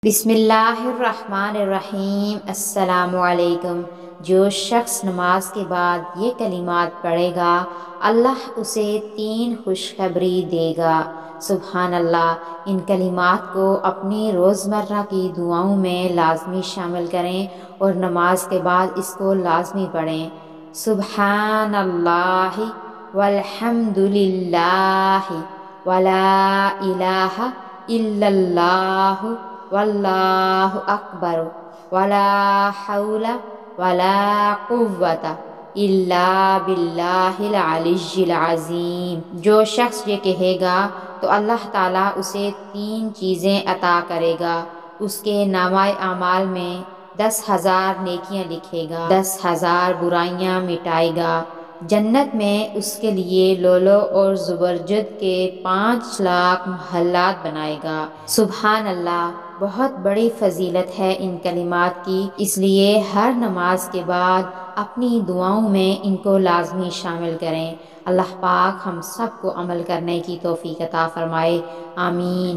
بسم اللہ الرحمن الرحیم۔ السلام علیکم۔ جو شخص نماز کے بعد یہ کلمات پڑھے گا اللہ اسے 3 خوشخبری دے گا۔ سبحان اللہ۔ ان کلمات کو اپنی روزمرہ کی دعاؤں میں لازمی شامل کریں اور نماز کے بعد اس کو لازمی پڑھیں۔ سبحان اللہ والحمد للہ ولا الہ الا اللہ واللہ اکبر ولا حول ولا قوت الا باللہ العلی العظیم۔ جو شخص یہ کہے گا تو اللہ تعالیٰ اسے 3 چیزیں عطا کرے گا۔ اس کے نامہ اعمال میں 10,000 نیکیاں لکھے گا، 10,000 برائیاں مٹائے گا، جنت میں اس کے لیے لولو اور زبرجد کے 5 لاکھ محلات بنائے گا۔ سبحان اللہ۔ بہت بڑی فضیلت ہے ان کلمات کی، اس لیے ہر نماز کے بعد اپنی دعاؤں میں ان کو لازمی شامل کریں۔ اللہ پاک ہم سب کو عمل کرنے کی توفیق عطا فرمائے، آمین۔